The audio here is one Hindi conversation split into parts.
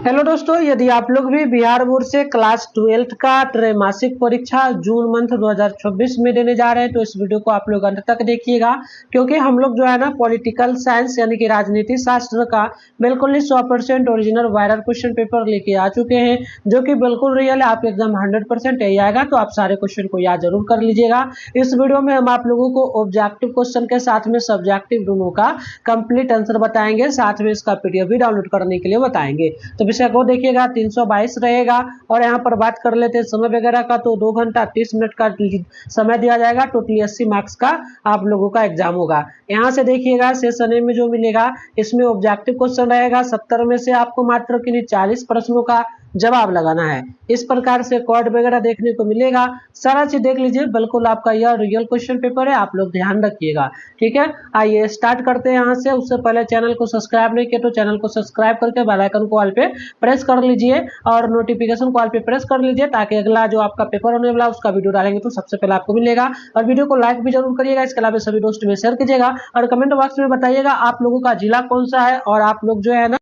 हेलो दोस्तों, यदि आप लोग भी बिहार बोर्ड से क्लास 12th का त्रैमासिक परीक्षा जून मंथ 2024 में देने जा रहे हैं तो इस वीडियो को आप लोग अंत तक देखिएगा, क्योंकि हम लोग जो है ना पॉलिटिकल साइंस यानी कि राजनीति शास्त्र का बिल्कुल ही 100% ओरिजिनल वायरल क्वेश्चन पेपर लेके आ चुके हैं, जो कि बिल्कुल रियल है। आप एकदम 100% यही आएगा, तो आप सारे क्वेश्चन को याद जरूर कर लीजिएगा। इस वीडियो में हम आप लोगों को ऑब्जेक्टिव क्वेश्चन के साथ में सब्जेक्टिव दोनों का कंप्लीट आंसर बताएंगे, साथ में इसका पीडीएफ भी डाउनलोड करने के लिए बताएंगे। तो विषय को देखिएगा, 322 रहेगा। और यहाँ पर बात कर लेते हैं समय वगैरह का, तो 2 घंटा 30 मिनट का समय दिया जाएगा। टोटली 80 मार्क्स का आप लोगों का एग्जाम होगा। यहाँ से देखिएगा सेशन ए में जो मिलेगा, इसमें ऑब्जेक्टिव क्वेश्चन रहेगा। 70 में से आपको मात्र 40 प्रश्नों का जवाब लगाना है। इस प्रकार से कोड वगैरह देखने को मिलेगा, सारा चीज देख लीजिए। बिल्कुल आपका यह रियल क्वेश्चन पेपर है, आप लोग ध्यान रखिएगा, ठीक है। आइए स्टार्ट करते हैं यहाँ से। उससे पहले चैनल को सब्सक्राइब नहीं किया तो चैनल को सब्सक्राइब करके बेल आइकन को ऑल पे प्रेस कर लीजिए और नोटिफिकेशन को ऑल पे प्रेस कर लीजिए, ताकि अगला जो आपका पेपर होने वाला उसका वीडियो डालेंगे तो सबसे पहले आपको मिलेगा। और वीडियो को लाइक भी जरूर करिएगा, इसके अलावा सभी दोस्तों में शेयर कीजिएगा और कमेंट बॉक्स में बताइएगा आप लोगों का जिला कौन सा है, और आप लोग जो है ना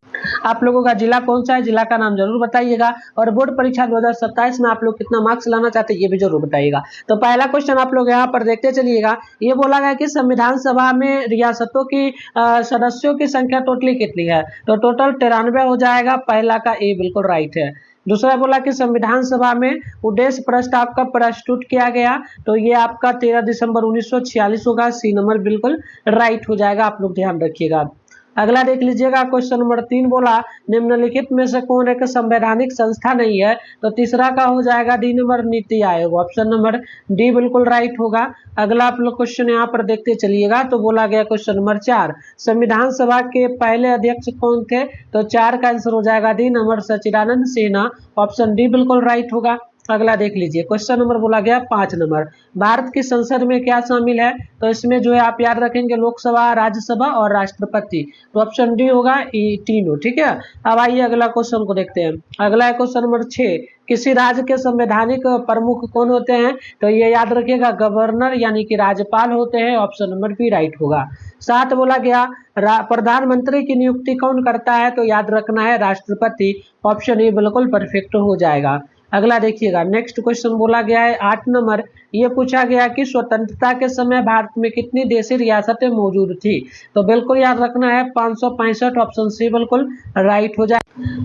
आप लोगों का जिला कौन सा है, जिला का नाम जरूर बताइएगा। और बोर्ड परीक्षा 2027 में आप लोग कितना मार्क्स लाना चाहते हैं ये भी जरूर बताइएगा। तो पहला क्वेश्चन आप लोग यहाँ पर देखते चलिएगा। ये बोला गया कि संविधान सभा में रियासतों की सदस्यों की संख्या टोटली कितनी है, तो टोटल 93 हो जाएगा। पहला का ए बिल्कुल राइट है। दूसरा बोला कि संविधान सभा में उद्देश्य प्रस्ताव कब प्रस्तुत किया गया, तो ये आपका 13 दिसंबर 1946 होगा। सी नंबर बिल्कुल राइट हो जाएगा, आप लोग ध्यान रखिएगा। अगला देख लीजिएगा, क्वेश्चन नंबर 3 बोला निम्नलिखित में से कौन एक संवैधानिक संस्था नहीं है, तो तीसरा का हो जाएगा D number NITI Aayog. Option number D बिल्कुल राइट होगा। अगला आप लोग क्वेश्चन यहाँ पर देखते चलिएगा, तो बोला गया क्वेश्चन नंबर 4 संविधान सभा के पहले अध्यक्ष कौन थे, तो 4 का आंसर हो जाएगा डी नंबर सच्चिदानंद सिन्हा। ऑप्शन डी बिल्कुल राइट होगा। अगला देख लीजिए, क्वेश्चन नंबर बोला गया 5 नंबर भारत की संसद में क्या शामिल है, तो इसमें जो है आप याद रखेंगे लोकसभा, राज्यसभा और राष्ट्रपति। तो ऑप्शन डी होगा तीनों, ठीक है। अब आइए अगला क्वेश्चन को देखते हैं। अगला है क्वेश्चन नंबर 6 किसी राज्य के संवैधानिक प्रमुख कौन होते हैं, तो ये याद रखिएगा गवर्नर यानी कि राज्यपाल होते हैं। ऑप्शन नंबर बी राइट होगा। 7 बोला गया प्रधानमंत्री की नियुक्ति कौन करता है, तो याद रखना है राष्ट्रपति। ऑप्शन ए बिल्कुल परफेक्ट हो जाएगा। अगला देखिएगा, नेक्स्ट क्वेश्चन बोला गया है 8 नंबर। ये पूछा गया कि स्वतंत्रता के समय भारत में कितनी देशी रियासतें मौजूद थी, तो बिल्कुल याद रखना है 565। ऑप्शन सी बिल्कुल राइट हो जाए।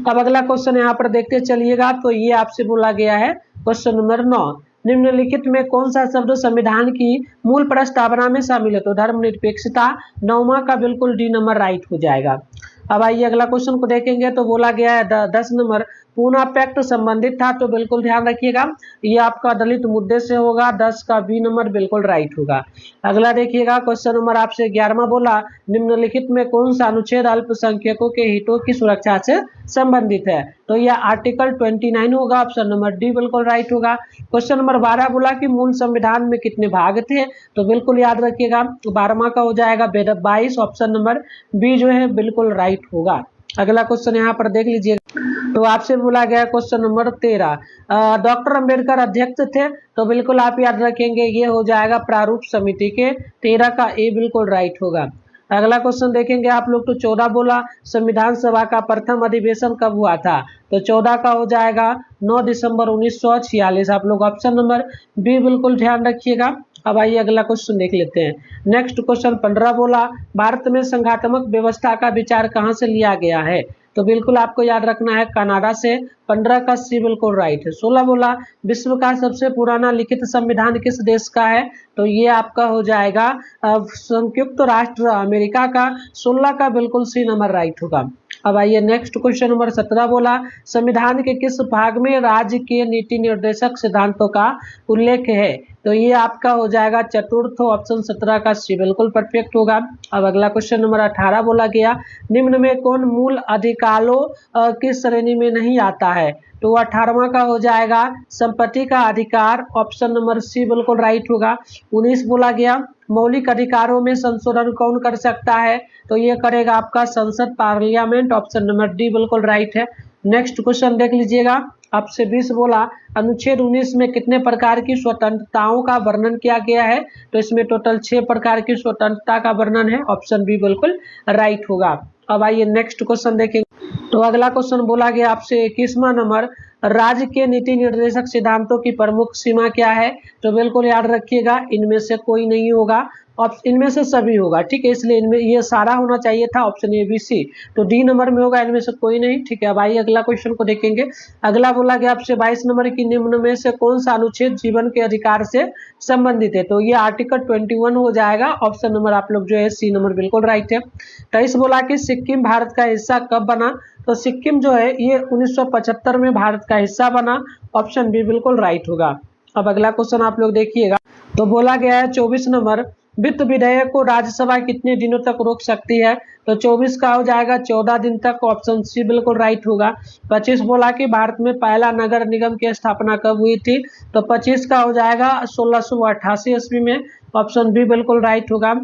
अब अगला क्वेश्चन यहाँ पर देखते चलिएगा, तो ये आपसे बोला गया है क्वेश्चन नंबर 9 निम्नलिखित में कौन सा शब्द संविधान की मूल प्रस्तावना में शामिल है, तो धर्मनिरपेक्षता। 9वां का बिल्कुल डी नंबर राइट हो जाएगा। अब आइए अगला क्वेश्चन को देखेंगे, तो बोला गया है 10 नंबर पूना पैक्ट संबंधित था, तो बिल्कुल ध्यान रखिएगा ये आपका दलित मुद्दे से होगा। 10 का बी नंबर बिल्कुल राइट होगा। अगला देखिएगा, क्वेश्चन नंबर आपसे 11वां बोला निम्नलिखित में कौन सा अनुच्छेद अल्पसंख्यकों के हितों की सुरक्षा से संबंधित है, तो यह आर्टिकल 29 होगा। ऑप्शन नंबर डी बिल्कुल राइट होगा। क्वेश्चन नंबर 12 बोला कि मूल संविधान में कितने भाग थे, तो बिल्कुल याद रखिएगा 12वां का हो जाएगा 22। ऑप्शन नंबर बी जो है बिल्कुल राइट होगा। अगला क्वेश्चन यहाँ पर देख लीजिए, तो आपसे बोला गया क्वेश्चन नंबर 13 डॉक्टर अंबेडकर अध्यक्ष थे, तो बिल्कुल आप याद रखेंगे ये हो जाएगा प्रारूप समिति के। 13 का ए बिल्कुल राइट होगा। अगला क्वेश्चन देखेंगे आप लोग, तो 14 बोला संविधान सभा का प्रथम अधिवेशन कब हुआ था, तो 14 का हो जाएगा 9 दिसंबर 1946। आप लोग ऑप्शन नंबर बी बिल्कुल ध्यान रखिएगा। अब आइए अगला क्वेश्चन देख लेते हैं। नेक्स्ट क्वेश्चन 15 बोला भारत में संघात्मक व्यवस्था का विचार कहाँ से लिया गया है, तो बिल्कुल आपको याद रखना है कनाडा से। 15 का सी बिल्कुल राइट है। 16 बोला विश्व का सबसे पुराना लिखित संविधान किस देश का है, तो ये आपका हो जाएगा संयुक्त राष्ट्र अमेरिका का। 16 का बिल्कुल सी नंबर राइट होगा। अब आइए नेक्स्ट क्वेश्चन नंबर 17 बोला संविधान के किस भाग में राज्य के नीति निर्देशक सिद्धांतों का उल्लेख है, तो ये आपका हो जाएगा चतुर्थ। ऑप्शन 17 का सी बिल्कुल परफेक्ट होगा। अब अगला क्वेश्चन नंबर 18 बोला गया निम्न में कौन मूल अधिकारों की श्रेणी में नहीं आता है, तो 18वां का हो जाएगा संपत्ति का अधिकार। ऑप्शन नंबर सी बिल्कुल राइट होगा। 19 बोला गया मौलिक अधिकारों में संशोधन कौन कर सकता है, तो ये करेगा आपका संसद पार्लियामेंट। ऑप्शन नंबर डी बिल्कुल राइट है। नेक्स्ट क्वेश्चन देख लीजिएगा, आपसे 20 बोला अनुच्छेद 19 में कितने प्रकार की स्वतंत्रताओं का वर्णन किया गया है, तो इसमें टोटल 6 प्रकार की स्वतंत्रता का वर्णन है। ऑप्शन बी बिल्कुल राइट होगा। अब आइए नेक्स्ट क्वेश्चन देखेंगे। तो अगला क्वेश्चन बोला गया आपसे 21वां नंबर, राज्य के नीति निर्देशक सिद्धांतों की प्रमुख सीमा क्या है? तो बिल्कुल याद रखिएगा, इनमें से कोई नहीं होगा, इनमें से सभी होगा, ठीक है, इसलिए इनमें ये सारा होना चाहिए था, ऑप्शन ए बी सी, तो डी नंबर में होगा, इनमें से कोई नहीं, ठीक है। अब आइए अगला क्वेश्चन को देखेंगे। अगला बोला गया आपसे 22 नंबर की निम्न में से कौन सा अनुच्छेद जीवन के अधिकार से संबंधित है? तो ये आर्टिकल 21 हो जाएगा, ऑप्शन नंबर आप लोग जो है सी नंबर बिल्कुल राइट है। 23 बोला कि सिक्किम भारत का हिस्सा कब बना? तो सिक्किम जो है ये 1975 में भारत का हिस्सा बना, ऑप्शन बी बिल्कुल राइट होगा। अब अगला क्वेश्चन आप लोग देखिएगा, तो बोला गया है 24 नंबर, वित्त विधेयक को राज्यसभा कितने दिनों तक रोक सकती है? तो 24 का हो जाएगा 14 दिन तक, ऑप्शन सी बिल्कुल राइट होगा। 25 बोला कि भारत में पहला नगर निगम की स्थापना कब हुई थी? तो 25 का हो जाएगा 1688 ईस्वी में, ऑप्शन बी बिल्कुल राइट होगा।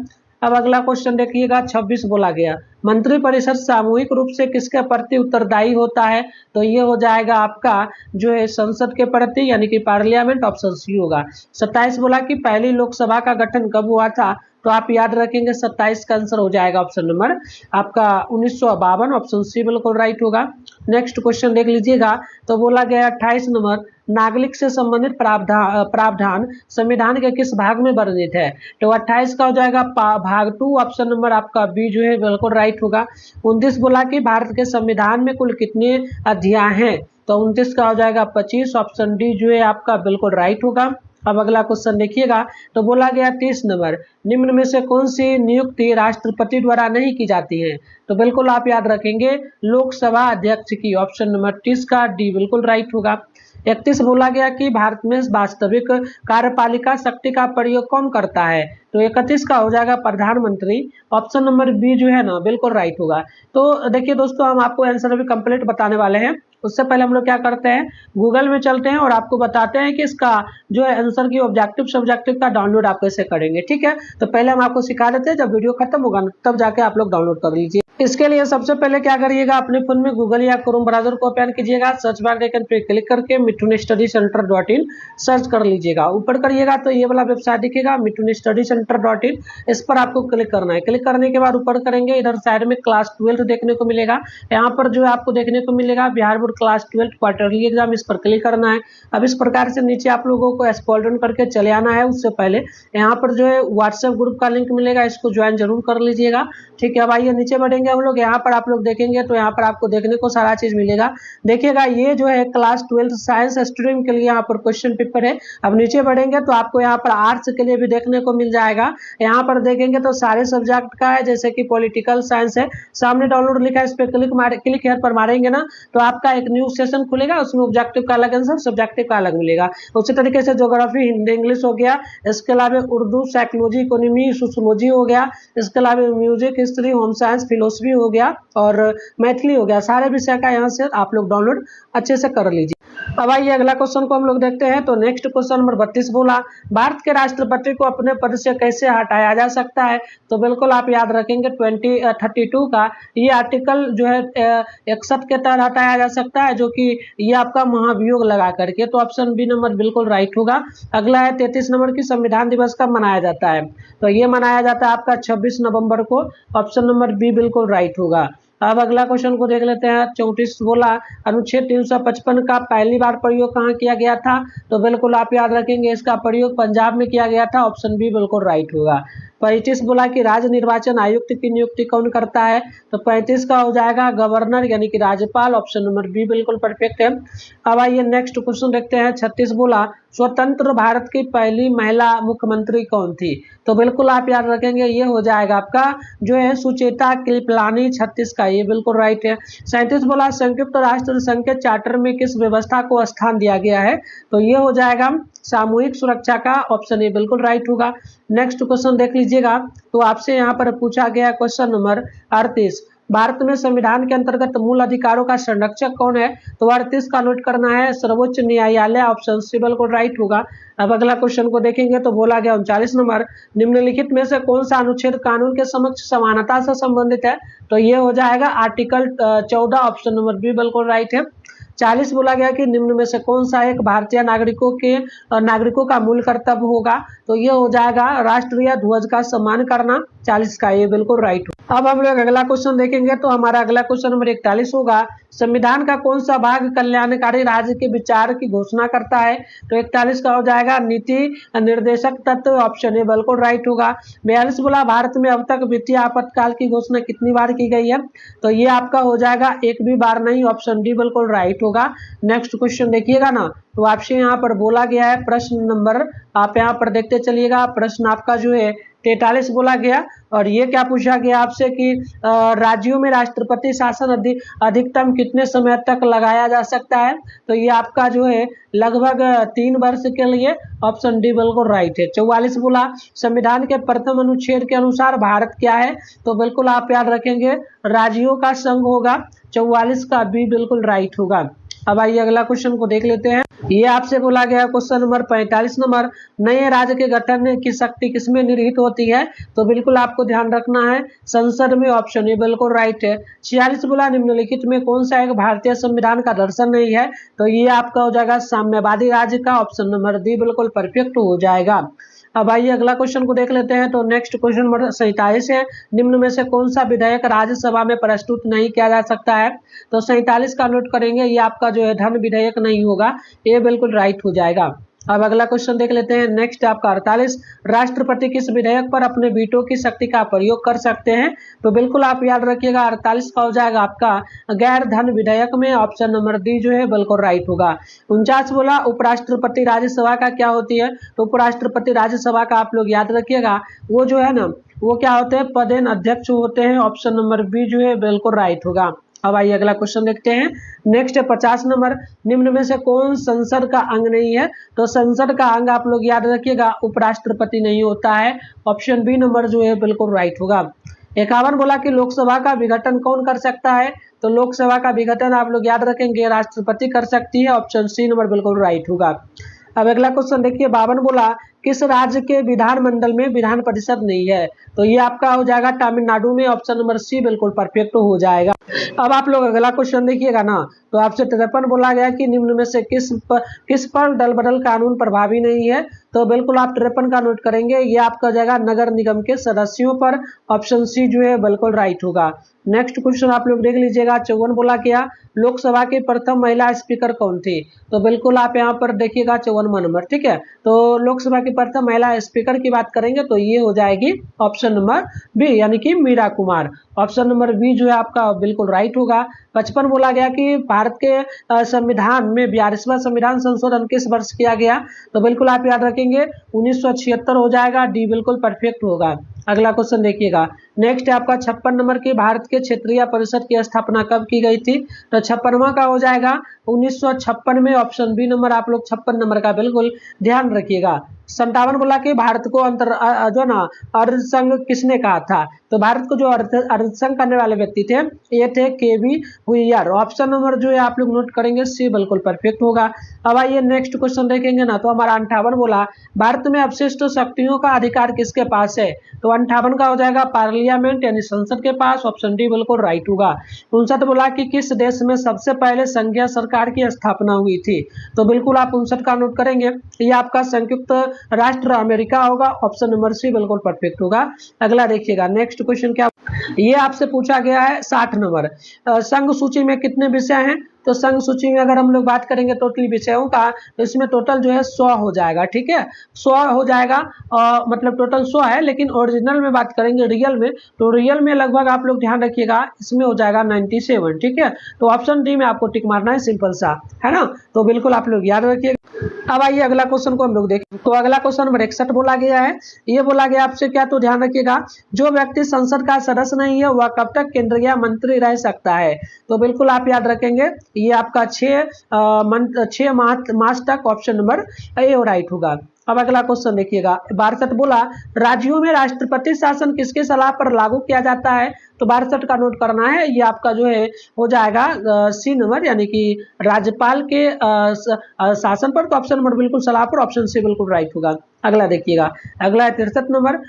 अब अगला क्वेश्चन देखिएगा, 26 बोला गया, मंत्रिपरिषद सामूहिक रूप से किसके प्रति उत्तरदायी होता है? तो ये हो जाएगा आपका जो है संसद के प्रति, यानी कि पार्लियामेंट, ऑप्शन सी होगा। 27 बोला कि पहली लोकसभा का गठन कब हुआ था? तो आप याद रखेंगे 27 का आंसर हो जाएगा ऑप्शन नंबर आपका 1952, ऑप्शन सी बिल्कुल राइट होगा। नेक्स्ट क्वेश्चन देख लीजिएगा, तो बोला गया 28 नंबर, नागरिक से संबंधित प्रावधान संविधान के किस भाग में वर्णित है? तो 28 का हो जाएगा भाग 2, ऑप्शन नंबर आपका बी जो है बिल्कुल राइट होगा। 29 बोला कि भारत के संविधान में कुल कितने अध्याय हैं? तो 29 का हो जाएगा 25, ऑप्शन डी जो है आपका बिल्कुल राइट होगा। अब अगला क्वेश्चन देखिएगा, तो बोला गया 30 नंबर, निम्न में से कौन सी नियुक्ति राष्ट्रपति द्वारा नहीं की जाती है? तो बिल्कुल आप याद रखेंगे लोकसभा अध्यक्ष की, ऑप्शन नंबर 30 का डी बिल्कुल राइट होगा। 31 बोला गया कि भारत में वास्तविक कार्यपालिका शक्ति का प्रयोग कौन करता है? तो 31 का हो जाएगा प्रधानमंत्री, ऑप्शन नंबर बी जो है ना बिल्कुल राइट होगा। तो देखिए दोस्तों, हम आपको आंसर अभी कंप्लीट बताने वाले हैं, उससे पहले हम लोग क्या करते हैं, गूगल में चलते हैं और आपको बताते हैं कि इसका जो है आंसर की ऑब्जेक्टिव सब्जेक्टिव का डाउनलोड आप कैसे करेंगे, ठीक है। तो पहले हम आपको सिखा देते हैं, जब वीडियो खत्म होगा तब जाके आप लोग डाउनलोड कर लीजिए। इसके लिए सबसे पहले क्या करिएगा, अपने फोन में गूगल या क्रोम ब्राउजर को ओपन कीजिएगा, सर्च बार के आइकन पे क्लिक करके mittunstudycenter.in सर्च कर लीजिएगा। ऊपर करिएगा तो ये वाला वेबसाइट दिखेगा mittunstudycenter.in, इस पर आपको क्लिक करना है। क्लिक करने के बाद ऊपर करेंगे, इधर साइड में क्लास 12 देखने को मिलेगा, यहाँ पर जो है आपको देखने को मिलेगा Bihar board class 12 quarterly exam, इस पर क्लिक करना है। अब इस प्रकार से नीचे आप लोगों को स्क्रॉल डाउन करके चले आना है। उससे पहले यहाँ पर जो है व्हाट्सएप ग्रुप का लिंक मिलेगा, इसको ज्वाइन जरूर कर लीजिएगा, ठीक है। अब आइए नीचे बढ़ेंगे हम लोग, यहाँ पर आप लोग देखेंगे तो यहाँ पर आपको देखने को सारा चीज मिलेगा। देखिएगा ये जो है क्लास 12 साइंस स्ट्रीम के लिए यहाँ पर क्वेश्चन पेपर है। अब नीचे बढ़ेंगे तो आपको यहाँ पर आर्ट्स के लिए भी देखने को मिल जाएगा। यहाँ पर देखेंगे तो सारे सब्जेक्ट का है, जैसे कि पॉलिटिकल साइंस है, सामने डाउनलोड लिखा है, इस पर क्लिक हेयर पर मारेंगे ना तो आपका एक न्यू सेशन खुलेगा, उसमें ऑब्जेक्टिव का अलग आंसर, सब्जेक्टिव का अलग मिलेगा। उसी तरीके से ज्योग्राफी, हिंदी, इंग्लिश हो गया, इसके अलावा उर्दू, साइकोलॉजी, इकोनॉमी, सोशियोलॉजी हो गया, इसके अलावा music, history, home science, philosophy हो गया और मैथिली हो गया। सारे विषय का यहाँ से आप लोग डाउनलोड अच्छे से कर लीजिए। अब आइए अगला क्वेश्चन को हम लोग देखते हैं। तो नेक्स्ट क्वेश्चन नंबर 32 बोला, भारत के राष्ट्रपति को अपने पद से कैसे हटाया जा सकता है? तो बिल्कुल आप याद रखेंगे 32 का ये आर्टिकल जो है 61 के तहत हटाया जा सकता है, जो कि ये आपका महाभियोग लगा करके, तो ऑप्शन बी नंबर बिल्कुल राइट होगा। अगला है 33 नंबर की, संविधान दिवस कब मनाया जाता है? तो ये मनाया जाता है आपका 26 नवंबर को, ऑप्शन नंबर बी बिल्कुल राइट होगा। अब अगला क्वेश्चन को देख लेते हैं। 34 बोला, अनुच्छेद 355 का पहली बार प्रयोग कहाँ किया गया था? तो बिल्कुल आप याद रखेंगे इसका प्रयोग पंजाब में किया गया था, ऑप्शन बी बिल्कुल राइट होगा। 35 बोला कि राज्य निर्वाचन आयुक्त की नियुक्ति कौन करता है? तो 35 का हो जाएगा गवर्नर यानी कि राज्यपाल, ऑप्शन नंबर बी बिल्कुल परफेक्ट है। अब आइए नेक्स्ट क्वेश्चन देखते हैं। 36 बोला, स्वतंत्र भारत की पहली महिला मुख्यमंत्री कौन थी? तो बिल्कुल आप याद रखेंगे ये हो जाएगा आपका जो है सुचेता कृपलानी, 36 का ये बिल्कुल राइट है। 37 बोला, संयुक्त राष्ट्र संघ के चार्टर में किस व्यवस्था को स्थान दिया गया है? तो ये हो जाएगा सामूहिक सुरक्षा का, ऑप्शन ए बिल्कुल राइट होगा। नेक्स्ट क्वेश्चन देख लीजिएगा, तो आपसे यहाँ पर पूछा गया क्वेश्चन नंबर 38, भारत में संविधान के अंतर्गत मूल अधिकारों का संरक्षक कौन है? तो 38 का नोट करना है सर्वोच्च न्यायालय, ऑप्शन सी बिल्कुल राइट होगा। अब अगला क्वेश्चन को देखेंगे तो बोला गया 39 नंबर, निम्नलिखित में से कौन सा अनुच्छेद कानून के समक्ष समानता से संबंधित है? तो ये हो जाएगा आर्टिकल 14, ऑप्शन नंबर बी बिल्कुल राइट है। 40 बोला गया कि निम्न में से कौन सा एक भारतीय नागरिकों का मूल कर्तव्य होगा? तो ये हो जाएगा राष्ट्रीय ध्वज का सम्मान करना, 40 का, ये बिल्कुल राइट। अब हम लोग अगला क्वेश्चन देखेंगे, तो हमारा अगला क्वेश्चन नंबर 41 होगा, संविधान का कौन सा भाग कल्याणकारी राज्य के विचार की घोषणा करता है? तो 41 का हो जाएगा नीति निर्देशक तत्व, ऑप्शन ए बिल्कुल राइट होगा। 42 बोला, भारत में अब तक वित्तीय आपातकाल की घोषणा कितनी बार की गई है? तो ये आपका हो जाएगा एक भी बार नहीं, ऑप्शन डी बिल्कुल राइट होगा। नेक्स्ट क्वेश्चन देखिएगा ना, तो आपसे यहाँ पर बोला गया है प्रश्न नंबर, आप यहाँ पर देखते चलिएगा, प्रश्न आपका जो है 43 बोला गया, और ये क्या पूछा गया आपसे कि राज्यों में राष्ट्रपति शासन अधिकतम कितने समय तक लगाया जा सकता है? तो ये आपका जो है लगभग 3 वर्ष के लिए, ऑप्शन डी बिल्कुल राइट है। 44 बोला, संविधान के प्रथम अनुच्छेद के अनुसार भारत क्या है? तो बिल्कुल आप याद रखेंगे राज्यों का संघ होगा, 44 का बी बिल्कुल राइट होगा। अब आइए अगला क्वेश्चन को देख लेते हैं। ये आपसे बोला गया क्वेश्चन नंबर 45 नंबर, नए राज्य के गठन की शक्ति किसमें निहित होती है? तो बिल्कुल आपको ध्यान रखना है संसद में, ऑप्शन ए बिल्कुल राइट है। 46 बोला, निम्नलिखित में कौन सा एक भारतीय संविधान का दर्शन नहीं है? तो ये आपका हो जाएगा साम्यवादी राज्य का, ऑप्शन नंबर डी बिल्कुल परफेक्ट हो जाएगा। अब आइए अगला क्वेश्चन को देख लेते हैं, तो नेक्स्ट क्वेश्चन नंबर 47 है, निम्न में से कौन सा विधेयक राज्यसभा में प्रस्तुत नहीं किया जा सकता है? तो 47 का नोट करेंगे, ये आपका जो है धन विधेयक नहीं होगा, ये बिल्कुल राइट हो जाएगा। अब अगला क्वेश्चन देख लेते हैं, नेक्स्ट आपका 48, राष्ट्रपति किस विधेयक पर अपने वीटो की शक्ति का प्रयोग कर सकते हैं? तो बिल्कुल आप याद रखिएगा 48 का हो जाएगा आपका गैर धन विधेयक में, ऑप्शन नंबर डी जो है बिल्कुल राइट होगा। 49 बोला, उपराष्ट्रपति राज्यसभा का क्या होती है? तो उपराष्ट्रपति राज्यसभा का आप लोग याद रखिएगा, वो जो है ना, वो क्या होते हैं, पदेन अध्यक्ष होते हैं, ऑप्शन नंबर बी जो है बिल्कुल राइट होगा। अब आइए अगला क्वेश्चन देखते हैं, नेक्स्ट है 50 नंबर, निम्न में से कौन संसद का अंग नहीं है? तो संसद का अंग आप लोग याद रखिएगा उपराष्ट्रपति नहीं होता है, ऑप्शन बी नंबर जो है बिल्कुल राइट होगा। 51 बोला कि लोकसभा का विघटन कौन कर सकता है? तो लोकसभा का विघटन आप लोग याद रखेंगे राष्ट्रपति कर सकती है, ऑप्शन सी नंबर बिल्कुल राइट होगा। अब अगला क्वेश्चन देखिए, 52 बोला, किस राज्य के विधानमंडल में विधान परिषद नहीं है? तो ये आपका हो जाएगा तमिलनाडु में, ऑप्शन नंबर सी बिल्कुल परफेक्ट हो जाएगा। अब आप लोग अगला क्वेश्चन देखिएगा ना, तो आपसे 53 बोला गया कि निम्न में से किस पर दल बदल कानून प्रभावी नहीं है? तो बिल्कुल आप 53 का नोट करेंगे, ये आपका हो जाएगा नगर निगम के सदस्यों पर, ऑप्शन सी जो है बिल्कुल राइट होगा। नेक्स्ट क्वेश्चन आप लोग देख लीजिएगा, 54 बोला क्या, लोकसभा की प्रथम महिला स्पीकर कौन थी? तो बिल्कुल आप यहाँ पर देखिएगा 54वां नंबर, ठीक है। तो लोकसभा की प्रथम महिला स्पीकर की बात करेंगे तो ये हो जाएगी ऑप्शन नंबर बी, यानी कि Meera Kumar, option number B जो है आपका बिल्कुल राइट होगा। 55 बोला गया कि भारत के संविधान में 42वां संविधान संशोधन किस वर्ष किया गया? तो बिल्कुल आप याद रखेंगे 1976 हो जाएगा, डी बिल्कुल परफेक्ट होगा। अगला क्वेश्चन देखिएगा, नेक्स्ट है आपका 56 नंबर की, भारत के क्षेत्रीय परिषद की स्थापना कब की गई थी? तो 56वां का हो जाएगा 1956 में, ऑप्शन बी नंबर आप लोग 56 नंबर का बिल्कुल ध्यान रखिएगा। 57 बोला कि भारत को जो ना अर्ध संघ किसने कहा था? तो भारत को जो अर्ध संघ करने वाले व्यक्ति थे ये थे केवी हुइयर, ऑप्शन नंबर जो है आप लोग नोट करेंगे सी बिल्कुल परफेक्ट होगा। अब आइए नेक्स्ट क्वेश्चन देखेंगे ना, तो हमारा 58 बोला, भारत में अवशिष्ट शक्तियों का अधिकार किसके पास है? तो 58 का हो जाएगा पार्लियामेंट यानी संसद के पास, ऑप्शन डी बिल्कुल राइट होगा। 59 बोला कि किस देश में सबसे पहले संघीय सरकार की स्थापना हुई थी? तो बिल्कुल आप 59 का नोट करेंगे, ये आपका संयुक्त राष्ट्र अमेरिका होगा, ऑप्शन नंबर सी बिल्कुल परफेक्ट होगा। अगला देखिएगा, नेक्स्ट क्वेश्चन क्या, ये आपसे पूछा गया है 60 नंबर, संघ सूची में कितने विषय हैं? तो संघ सूची में अगर हम लोग बात करेंगे टोटल विषयों का, तो इसमें टोटल जो है 100 हो जाएगा, ठीक है, 100 हो जाएगा, मतलब टोटल 100 है, लेकिन ओरिजिनल में बात करेंगे रियल में, तो रियल में लगभग आप लोग ध्यान रखिएगा इसमें हो जाएगा 97, ठीक है। तो ऑप्शन डी में आपको टिक मारना है, सिंपल सा है ना, तो बिल्कुल आप लोग याद रखिएगा। अब आइए अगला क्वेश्चन को हम लोग देखें, तो अगला क्वेश्चन नंबर 61 बोला गया है, ये बोला गया आपसे क्या, तो ध्यान रखिएगा, जो व्यक्ति संसद का सदस्य नहीं है वह कब तक केंद्रीय मंत्री रह सकता है? तो बिल्कुल आप याद रखेंगे, ये आपका 6 मार्च तक, ऑप्शन नंबर ए राइट होगा। अब अगला क्वेश्चन देखिएगा, 62 बोला, राज्यों में राष्ट्रपति शासन किसके सलाह पर लागू किया जाता है? तो 62 का नोट करना है, ये आपका जो है हो जाएगा सी नंबर, यानी कि राज्यपाल के शासन पर, तो ऑप्शन नंबर बिल्कुल सलाह पर, ऑप्शन सी बिल्कुल राइट होगा। अगला देखिएगा, अगला है 63 नंबर।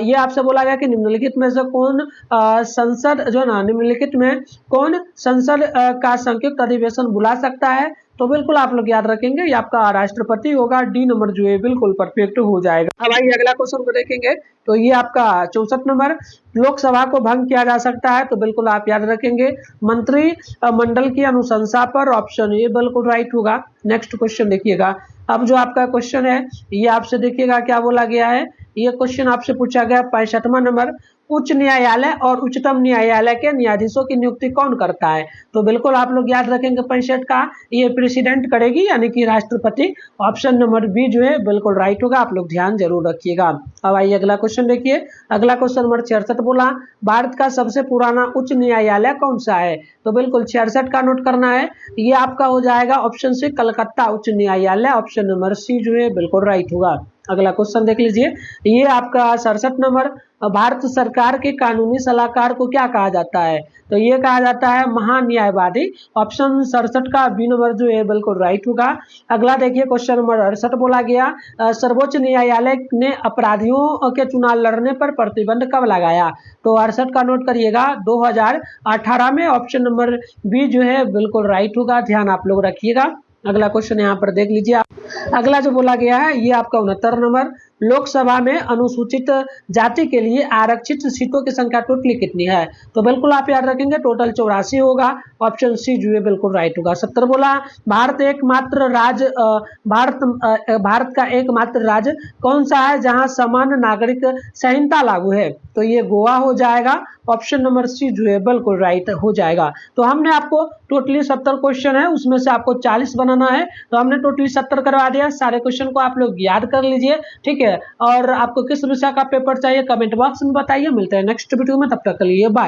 ये आपसे बोला गया कि निम्नलिखित में से कौन संसद जो है ना, निम्नलिखित में कौन संसद का संयुक्त अधिवेशन बुला सकता है। तो बिल्कुल आप लोग याद रखेंगे, ये आपका राष्ट्रपति होगा। डी नंबर जो है बिल्कुल परफेक्ट हो जाएगा। अब आइए अगला क्वेश्चन को देखेंगे, तो ये आपका 64 नंबर। लोकसभा को भंग किया जा सकता है, तो बिल्कुल आप याद रखेंगे मंत्री मंडल की अनुशंसा पर। ऑप्शन ये बिल्कुल राइट होगा। नेक्स्ट क्वेश्चन देखिएगा, अब जो आपका क्वेश्चन है ये आपसे देखिएगा क्या बोला गया है। ये क्वेश्चन आपसे पूछा गया 65वां नंबर। उच्च न्यायालय और उच्चतम न्यायालय के न्यायाधीशों की नियुक्ति कौन करता है। तो बिल्कुल आप लोग याद रखेंगे 65 का, ये प्रेसिडेंट करेगी यानी कि राष्ट्रपति। ऑप्शन नंबर बी जो है बिल्कुल राइट होगा, आप लोग ध्यान जरूर रखिएगा। अब आइए अगला क्वेश्चन देखिए, अगला क्वेश्चन नंबर 66 बोला भारत का सबसे पुराना उच्च न्यायालय कौन सा है। तो बिल्कुल 66 का नोट करना है, ये आपका हो जाएगा ऑप्शन सी कलकत्ता उच्च न्यायालय। ऑप्शन नंबर सी जो है बिल्कुल राइट होगा। अगला क्वेश्चन देख लीजिए, ये आपका 67 नंबर। भारत सरकार के कानूनी सलाहकार को क्या कहा जाता है। तो ये कहा जाता है महान्यायवादी। ऑप्शन 67 का बी नंबर जो है बिल्कुल राइट होगा। अगला देखिए क्वेश्चन नंबर 68 बोला गया सर्वोच्च न्यायालय ने अपराधियों के चुनाव लड़ने पर प्रतिबंध कब लगाया। तो 68 का नोट करिएगा 2018 में। ऑप्शन नंबर बी जो है बिल्कुल राइट होगा, ध्यान आप लोग रखिएगा। अगला क्वेश्चन यहाँ पर देख लीजिए आप, अगला जो बोला गया है ये आपका 69 नंबर। लोकसभा में अनुसूचित जाति के लिए आरक्षित सीटों की संख्या टोटली कितनी है। तो बिल्कुल आप याद रखेंगे टोटल 84 होगा। ऑप्शन सी जो है बिल्कुल राइट होगा। 70 बोला भारत का एकमात्र राज्य कौन सा है जहां समान नागरिक संहिता लागू है। तो ये गोवा हो जाएगा। ऑप्शन नंबर सी जो है बिल्कुल राइट हो जाएगा। तो हमने आपको टोटली 70 क्वेश्चन है, उसमें से आपको 40 बनाना है, तो हमने टोटली 70 करवा दिया। सारे क्वेश्चन को आप लोग याद कर लीजिए, ठीक है। और आपको किस विषय का पेपर चाहिए कमेंट बॉक्स में बताइए। मिलते हैं नेक्स्ट वीडियो में, तब तक के लिए बाय।